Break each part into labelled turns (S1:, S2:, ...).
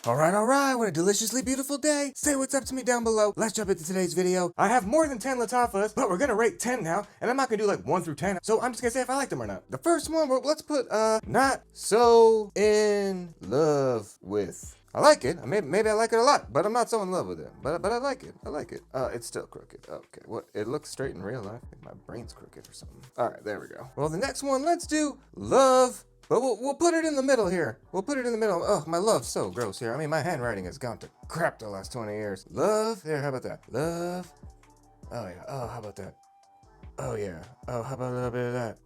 S1: Alright, what a deliciously beautiful day. Say what's up to me down below. Let's jump into today's video. I have more than 10 Lattafas, but we're gonna rate 10 now, and I'm not gonna do like 1 through 10, so I'm just gonna say if I like them or not. The first one, let's put, not so in love with. I like it. Maybe I like it a lot, but I'm not so in love with it. But I like it. It's still crooked. Okay, what? It looks straight in real life. My brain's crooked or something. All right, there we go. Well, the next one, let's do love. But we'll put it in the middle here. We'll put it in the middle. Oh, my love's so gross here. I mean, my handwriting has gone to crap the last 20 years. Love. There, how about that? Love. Oh, yeah. Oh, how about that? Oh, yeah. Oh, how about a little bit of that?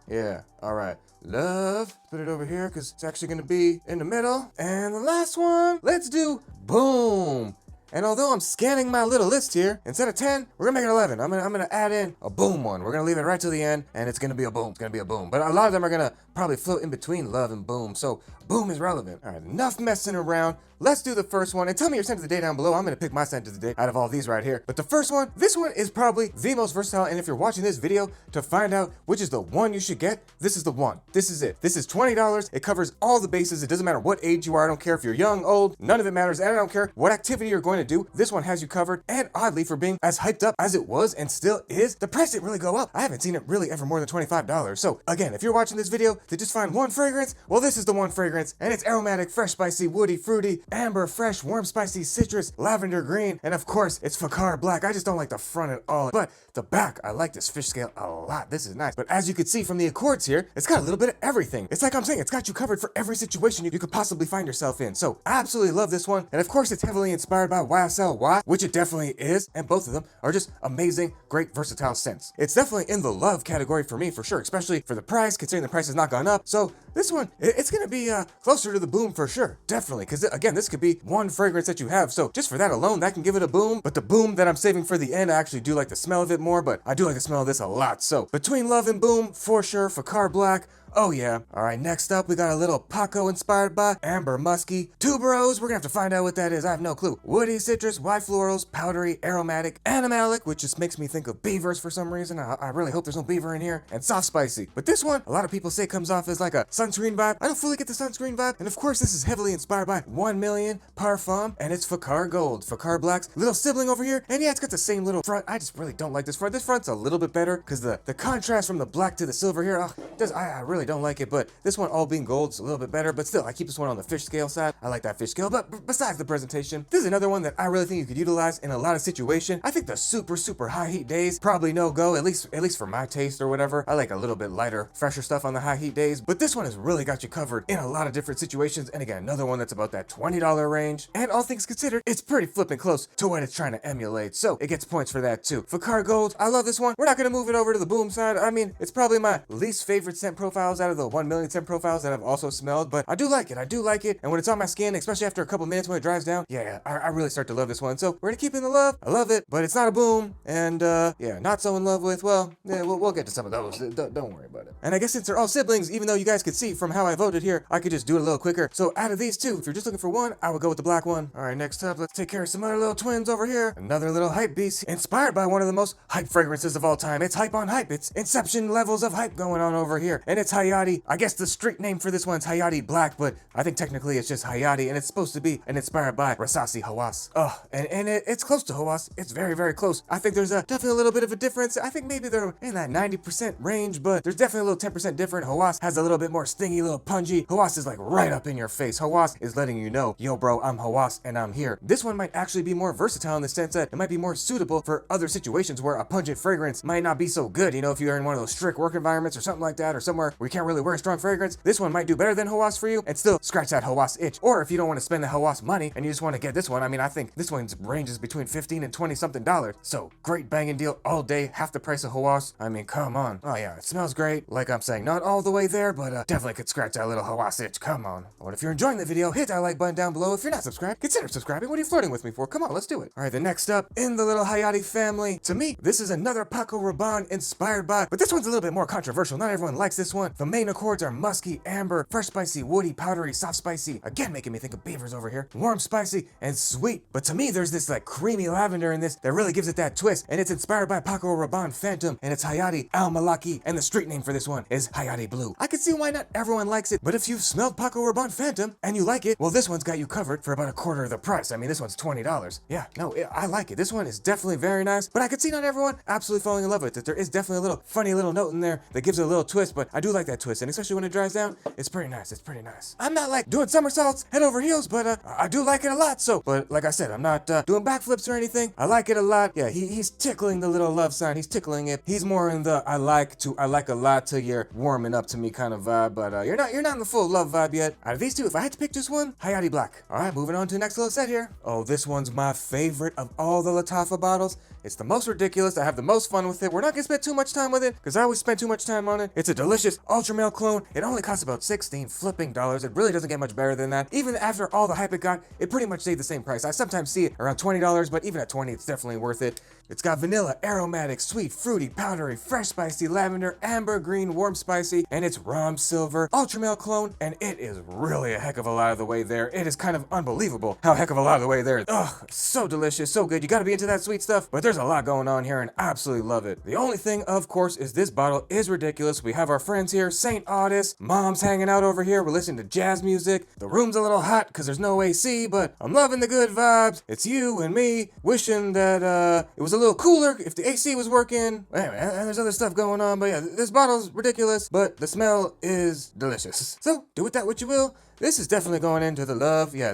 S1: Yeah. All right. Love. Put it over here because it's actually going to be in the middle. And the last one, let's do boom. And although I'm scanning my little list here, instead of 10, we're gonna make it 11. I'm gonna add in a boom one. We're gonna leave it right to the end, and it's gonna be a boom. It's gonna be a boom. But a lot of them are gonna probably float in between love and boom. So boom is relevant. All right, enough messing around. Let's do the first one. And tell me your scent of the day down below. I'm gonna pick my scent of the day out of all these right here. But the first one, this one is probably the most versatile. And if you're watching this video to find out which is the one you should get, this is the one. This is it. This is $20. It covers all the bases. It doesn't matter what age you are. I don't care if you're young, old. None of it matters. And I don't care what activity you're going to do. This one has you covered. And oddly, for being as hyped up as it was and still is, the price didn't really go up. I haven't seen it really ever more than $25. So again, if you're watching this video to just find one fragrance, well, this is the one fragrance. And it's aromatic, fresh, spicy, woody, fruity, amber, fresh, warm, spicy, citrus, lavender green, and of course, it's Fakar black. I just don't like the front at all, but the back, I like this fish scale a lot. This is nice. But as you can see from the Accords here, it's got a little bit of everything. It's like I'm saying, it's got you covered for every situation you could possibly find yourself in. So absolutely love this one. And of course, it's heavily inspired by YSL, which it definitely is. And both of them are just amazing, great, versatile scents. It's definitely in the love category for me, for sure, especially for the price, considering the price has not gone up. So this one, it's gonna be closer to the boom for sure. Definitely, because again, this could be one fragrance that you have. So just for that alone, that can give it a boom. But the boom that I'm saving for the end, I actually do like the smell of it more, but I do like the smell of this a lot. So between love and boom, for sure, Fakar black. Oh yeah. All right, next up, we got a little Paco inspired by Amber Musky. Tuberose, we're gonna have to find out what that is. I have no clue. Woody citrus, white florals, powdery, aromatic, animalic, which just makes me think of beavers for some reason. I really hope there's no beaver in here. And soft spicy. But this one, a lot of people say comes off as like a sunscreen vibe. I don't fully get the sunscreen vibe. And of course, this is heavily inspired by 1 Million Parfum, and it's Fakar Gold. Fakar Black's little sibling over here. And yeah, it's got the same little front. I just really don't like this front. This front's a little bit better because the contrast from the black to the silver here, I really don't like it, but this one all being gold is a little bit better, but still, I keep this one on the fish scale side. I like that fish scale, but besides the presentation, this is another one that I really think you could utilize in a lot of situations. I think the super high heat days, probably no go, at least for my taste or whatever. I like a little bit lighter, fresher stuff on the high heat days, but this one has really got you covered in a lot of different situations, and again, another one that's about that $20 range, and all things considered, it's pretty flipping close to what it's trying to emulate, so it gets points for that too. Fakar Gold, I love this one. We're not gonna move it over to the boom side. I mean, it's probably my least favorite scent profiles out of the 1 million scent profiles that I've also smelled, but I do like it. And when it's on my skin, especially after a couple minutes when it dries down, yeah, I really start to love this one. So we're gonna keep in the love. I love it, but it's not a boom. And yeah, not so in love with, well, yeah, we'll get to some of those. Don't worry about it. And I guess since they're all siblings, even though you guys could see from how I voted here, I could just do it a little quicker. So out of these two, if you're just looking for one, I would go with the black one. All right, next up, let's take care of some other little twins over here. Another little hype beast inspired by one of the most hype fragrances of all time. It's hype on hype. It's Inception levels of hype going on over here. And it's Hayati. I guess the street name for this one's Hayati Black, but I think technically it's just Hayati, and it's supposed to be inspired by Rasasi Hawass. It's close to Hawass. It's very close. I think there's definitely a little bit of a difference. I think maybe they're in that 90% range, but there's definitely a little 10% different. Hawass has a little bit more stingy, little pungy. Hawass is like right up in your face. Hawass is letting you know, yo bro, I'm Hawass and I'm here. This one might actually be more versatile in the sense that it might be more suitable for other situations where a pungent fragrance might not be so good. You know, if you're in one of those strict work environments or something like that, or somewhere where you can't really wear a strong fragrance, this one might do better than Hawass for you and still scratch that Hawass itch. Or if you don't want to spend the Hawass money and you just want to get this one, I mean, I think this one's ranges between $15 and $20 something. So great banging deal all day, half the price of Hawass. I mean, come on. Oh yeah, it smells great. Like I'm saying, not all the way there, but definitely could scratch that little Hawass itch. Come on. But if you're enjoying the video, hit that like button down below. If you're not subscribed, consider subscribing. What are you flirting with me for? Come on, let's do it. All right, the next up in the little Hayati family, to me, this is another Paco Rabanne inspired by, but this one's a little bit more controversial. Not everyone likes this one. The main accords are musky, amber, fresh spicy, woody, powdery, soft spicy, again making me think of beavers over here, warm spicy, and sweet. But to me, there's this like creamy lavender in this that really gives it that twist, and it's inspired by Paco Rabanne Phantom, and it's Hayati Al Malaki, and the street name for this one is Hayati Blue. I can see why not everyone likes it, but if you've smelled Paco Rabanne Phantom and you like it, well, this one's got you covered for about a quarter of the price. I mean, this one's $20. Yeah, no, I like it. This one is definitely very nice, but I could see not everyone absolutely falling in love with it. There is definitely a little funny little note in there that gives it a little twist, but I do like that twist, and especially when it dries down, it's pretty nice. It's pretty nice. I'm not like doing somersaults head over heels, but I do like it a lot. So, but like I said, I'm not doing backflips or anything. I like it a lot. Yeah, he's tickling the little love sign. He's tickling it. He's more in the I like a lot till you're warming up to me kind of vibe, but you're not in the full love vibe yet. Out of these two, if I had to pick just one, Hayati Black. All right, moving on to the next little set here. Oh, this one's my favorite of all the Lattafa bottles. It's the most ridiculous. I have the most fun with it. We're not gonna spend too much time with it because I always spend too much time on it. It's a delicious ultra male clone. It only costs about $16 flipping dollars. It really doesn't get much better than that. Even after all the hype it got, it pretty much stayed the same price. I sometimes see it around $20, but even at $20, it's definitely worth it. It's got vanilla, aromatic, sweet, fruity, powdery, fresh spicy, lavender, amber, green, warm spicy, and it's Rom Silver, ultra male clone, and it is really a heck of a lot of the way there. It is kind of unbelievable how heck of a lot of the way there. Ugh, so delicious, so good. You gotta be into that sweet stuff, but there's a lot going on here and I absolutely love it. The only thing, of course, is this bottle is ridiculous. We have our friends here, St. Audis, Mom's hanging out over here. We're listening to jazz music. The room's a little hot because there's no AC, but I'm loving the good vibes. It's you and me wishing that it was a little cooler if the AC was working. Anyway, and there's other stuff going on, but yeah, this bottle's ridiculous, but the smell is delicious. So do with that what you will. This is definitely going into the love. Yeah,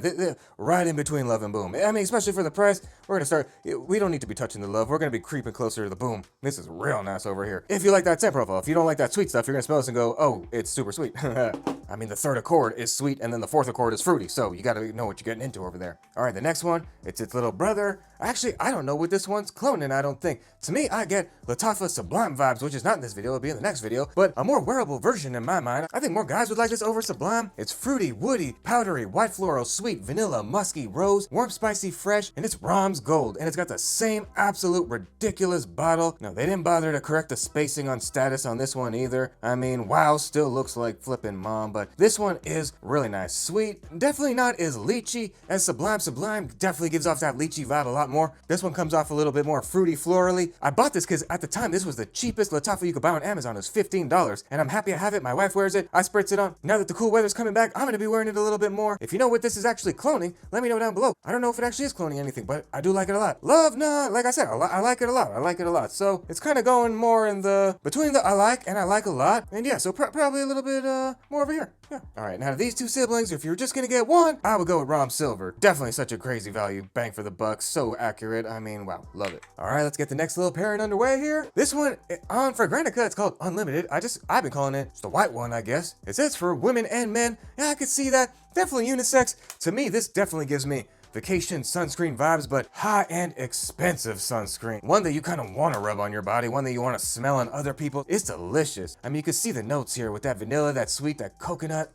S1: right in between love and boom. I mean, especially for the price, we're gonna start, we don't need to be touching the love. We're gonna be creeping closer to the boom. This is real nice over here. If you like that scent profile, if you don't like that sweet stuff, you're gonna smell this and go, oh, it's super sweet. I mean, the third accord is sweet and then the fourth accord is fruity. So you gotta know what you're getting into over there. All right, the next one, it's its little brother. Actually, I don't know what this one's cloning, I don't think. To me, I get Lattafa Sublime vibes, which is not in this video, it'll be in the next video, but a more wearable version in my mind. I think more guys would like this over Sublime. It's fruity, woody, powdery, white floral, sweet, vanilla, musky, rose, warm, spicy, fresh, and it's Rom's Gold, and it's got the same absolute ridiculous bottle. No, they didn't bother to correct the spacing on status on this one either. I mean, wow, still looks like flippin' Mom, but this one is really nice. Sweet, definitely not as lychee as Sublime. Sublime definitely gives off that lychee vibe a lot more. This one comes off a little bit more fruity, florally. I bought this because at the time, this was the cheapest Lattafa you could buy on Amazon. It was $15, and I'm happy I have it. My wife wears it. I spritz it on. Now that the cool weather's coming back, I'm gonna be wearing it a little bit more. If you know what this is actually cloning, let me know down below. I don't know if it actually is cloning anything, but I do like it a lot. Love, nah, like I said, I like it a lot. I like it a lot. So it's kind of going more in the, between the I like and I like a lot. And yeah, so probably a little bit more over here. Yeah. All right, now these two siblings, if you're just gonna get one, I would go with Rom Silver. Definitely such a crazy value. Bang for the buck. So accurate. I mean, wow, love it. All right, let's get the next little pairing underway here. This one, on Fragrantica, it's called Unlimited. I've been calling it just the white one, I guess. It says for women and men. Yeah, I could see that. Definitely unisex. To me, this definitely gives me vacation sunscreen vibes, but high-end expensive sunscreen. One that you kind of want to rub on your body, one that you want to smell on other people. It's delicious. I mean, you can see the notes here with that vanilla, that sweet, that coconut,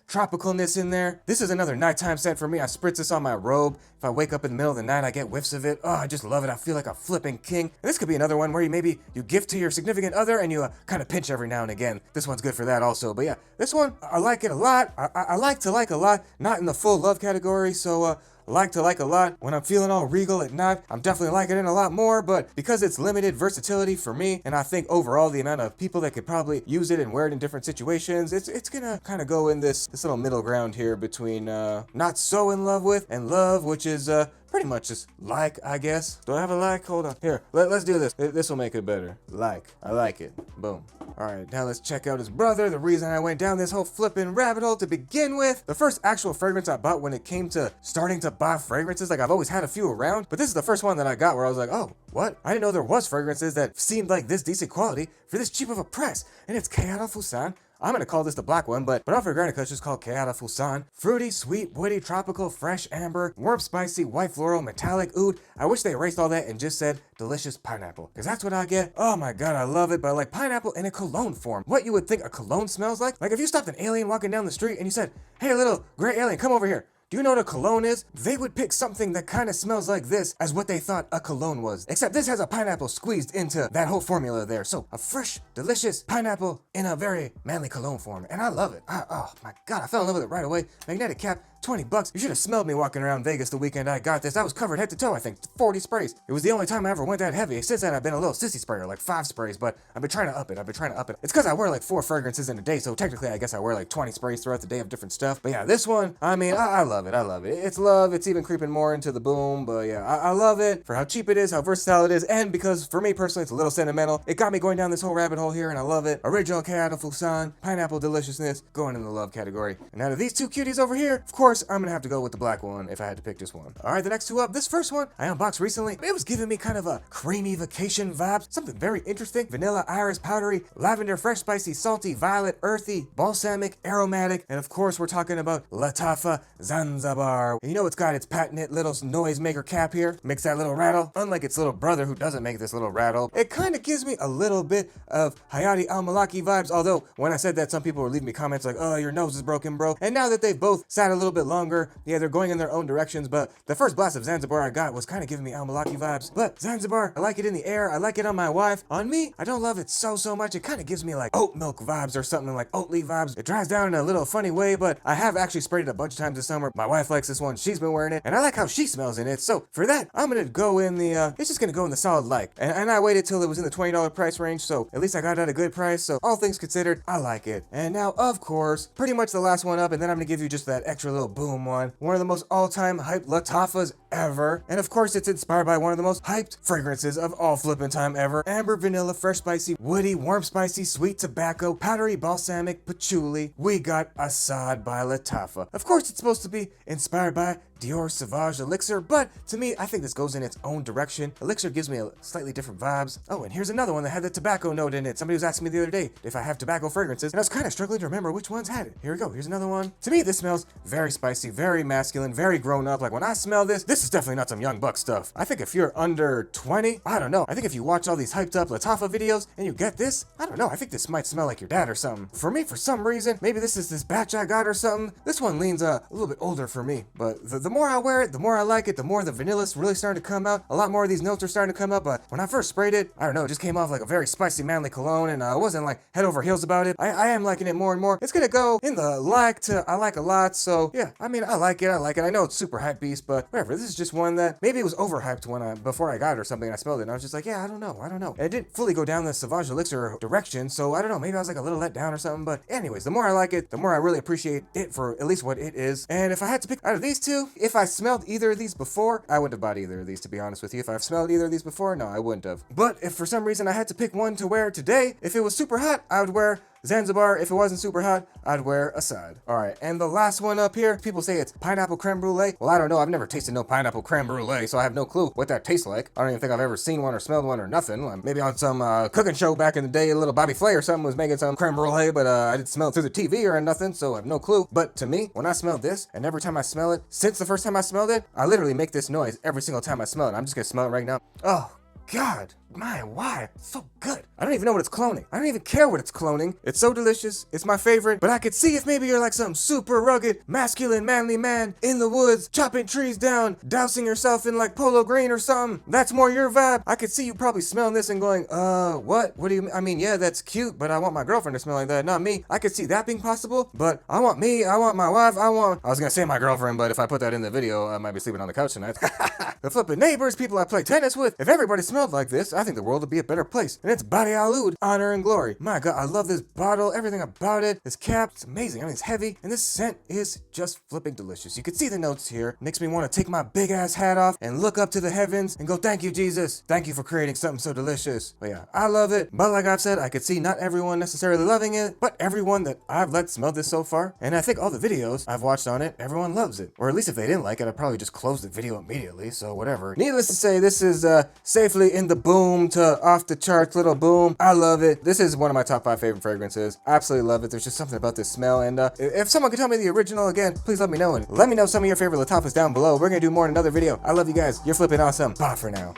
S1: tropicalness in there. This is another nighttime scent for me. I spritz this on my robe. If I wake up in the middle of the night, I get whiffs of it. Oh, I just love it. I feel like a flipping king. And this could be another one where you gift to your significant other and you kind of pinch every now and again. This one's good for that also. But yeah, this one, I like it a lot. I like to like a lot, not in the full love category. So, like to like a lot. When I'm feeling all regal at night, I'm definitely liking it a lot more, but because it's limited versatility for me, and I think overall the amount of people that could probably use it and wear it in different situations, it's gonna kind of go in this little middle ground here between not so in love with and love, which is pretty much just like, I guess. Do I have a like? Hold on. Here, let's do this. This will make it better. Like. I like it. Boom. All right, now let's check out his brother. The reason I went down this whole flipping rabbit hole to begin with. The first actual fragrance I bought when it came to starting to buy fragrances, like I've always had a few around, but this is the first one that I got where I was like, oh, what? I didn't know there was fragrances that seemed like this decent quality for this cheap of a price. And it's Kayada Fusan. I'm gonna call this the black one, but on Fragrantica, it's just called Kayada Fusan. Fruity, sweet, woody, tropical, fresh, amber, warm, spicy, white floral, metallic, oud. I wish they erased all that and just said delicious pineapple, because that's what I get. Oh my god, I love it, but like pineapple in a cologne form. What you would think a cologne smells like if you stopped an alien walking down the street and you said, hey, little gray alien, come over here. Do you know what a cologne is? They would pick something that kind of smells like this as what they thought a cologne was. Except this has a pineapple squeezed into that whole formula there. So a fresh, delicious pineapple in a very manly cologne form. And I love it. Oh my God, I fell in love with it right away. Magnetic cap, $20. You should have smelled me walking around Vegas the weekend I got this. I was covered head to toe, I think, 40 sprays. It was the only time I ever went that heavy. Since then, I've been a little sissy sprayer, like 5 sprays, but I've been trying to up it. It's because I wear like 4 fragrances in a day, so technically I guess I wear like 20 sprays throughout the day of different stuff. But yeah, this one, I mean, I love it. It's love. It's even creeping more into the boom, but yeah, I love it for how cheap it is, how versatile it is, and because for me personally, it's a little sentimental. It got me going down this whole rabbit hole here, and I love it. Original K out of Fusan, pineapple deliciousness, going in the love category. And out of these 2 cuties over here, of course, I'm gonna have to go with the black one if I had to pick just one. All right, the next 2 up. This first one I unboxed recently. It was giving me kind of a creamy vacation vibe. Something very interesting. Vanilla, iris, powdery, lavender, fresh, spicy, salty, violet, earthy, balsamic, aromatic, and of course we're talking about Lattafa Zanzibar. And you know it's got its patented little noisemaker cap here. Makes that little rattle. Unlike its little brother who doesn't make this little rattle. It kind of gives me a little bit of Hayati al-Malaki vibes, although when I said that, some people were leaving me comments like, oh, your nose is broken, bro. And now that they've both sat a little bit longer, yeah, they're going in their own directions, but the first blast of Zanzibar I got was kind of giving me al-Malaki vibes. But Zanzibar, I like it in the air, I like it on my wife. On me, I don't love it so much. It kind of gives me like oat milk vibes or something, like Oatly vibes. It dries down in a little funny way, but I have actually sprayed it a bunch of times this summer. My wife likes this one, she's been wearing it, and I like how she smells in it. So for that, I'm gonna go in the, it's just gonna go in the solid like. And I waited till it was in the $20 price range, so at least I got it at a good price. So all things considered, I like it. And now, of course, pretty much the last one up, and then I'm gonna give you just that extra little boom one. One of the most all-time hyped Lattafas ever. And of course, it's inspired by one of the most hyped fragrances of all flippin' time ever. Amber, vanilla, fresh, spicy, woody, warm, spicy, sweet tobacco, powdery, balsamic, patchouli. We got Assad by Lattafa. Of course, it's supposed to be inspired by Dior Sauvage Elixir, but to me, I think this goes in its own direction. Elixir gives me a slightly different vibes. Oh, and here's another one that had the tobacco note in it. Somebody was asking me the other day if I have tobacco fragrances, and I was kind of struggling to remember which ones had it. Here we go, here's another one. To me, this smells very spicy, very masculine, very grown up. Like when I smell this is definitely not some young buck stuff. I think if you're under 20, I don't know. I think if you watch all these hyped up Lattafa videos and you get this, I don't know, I think this might smell like your dad or something. For me, for some reason, maybe this is this batch I got or something. This one leans a little bit older for me, but the more I wear it, the more I like it, the more the vanilla's really starting to come out. A lot more of these notes are starting to come up, but when I first sprayed it, I don't know, it just came off like a very spicy, manly cologne, and I wasn't like head over heels about it. I am liking it more and more. It's gonna go in the like to I like a lot, so yeah, I mean, I like it. I know it's super hype beast, but whatever. This is just one that maybe it was overhyped before I got it or something, and I smelled it, and I was just like, yeah, I don't know. And it didn't fully go down the Sauvage Elixir direction, so I don't know, maybe I was like a little let down or something, but anyways, the more I like it, the more I really appreciate it for at least what it is. And if I had to pick out of these two, if I smelled either of these before, I wouldn't have bought either of these, to be honest with you. If I've smelled either of these before, no, I wouldn't have. But if for some reason I had to pick one to wear today, if it was super hot, I would wear Zanzibar. If it wasn't super hot, I'd wear Assad. All right, and the last one up here, people say it's pineapple creme brulee. Well, I don't know. I've never tasted no pineapple creme brulee, so I have no clue what that tastes like. I don't even think I've ever seen one or smelled one or nothing. Maybe on some cooking show back in the day, a little Bobby Flay or something was making some creme brulee, but I didn't smell it through the TV or nothing, so I have no clue. But to me, when I smell this, and every time I smell it, since the first time I smelled it, I literally make this noise every single time I smell it. I'm just gonna smell it right now. Oh, God. Man, why? It's so good. I don't even know what it's cloning. I don't even care what it's cloning. It's so delicious. It's my favorite. But I could see if maybe you're like some super rugged, masculine, manly man in the woods, chopping trees down, dousing yourself in like polo green or something. That's more your vibe. I could see you probably smelling this and going, what? What do you mean? I mean, yeah, that's cute, but I want my girlfriend to smell like that, not me. I could see that being possible, but I want me, I want my wife, I was gonna say my girlfriend, but if I put that in the video, I might be sleeping on the couch tonight. The flipping neighbors, people I play tennis with. If everybody smelled like this, I think the world would be a better place. And it's Badi Alud, honor and glory. My God, I love this bottle, everything about it. This cap, it's amazing. I mean, it's heavy, and this scent is just flipping delicious. You can see the notes here. Makes me want to take my big ass hat off and look up to the heavens and go, thank you, Jesus. Thank you for creating something so delicious. But yeah, I love it. But like I've said, I could see not everyone necessarily loving it, but everyone that I've let smell this so far, and I think all the videos I've watched on it, everyone loves it. Or at least if they didn't like it, I'd probably just close the video immediately, so whatever. Needless to say, this is safely in the boom to off the charts little boom. I love it. This is one of my top 5 favorite fragrances. Absolutely love it. There's just something about this smell, and if someone could tell me the original again, please let me know, and let me know some of your favorite Lattafas down below. We're gonna do more in another video. I love you guys. You're flipping awesome. Bye for now.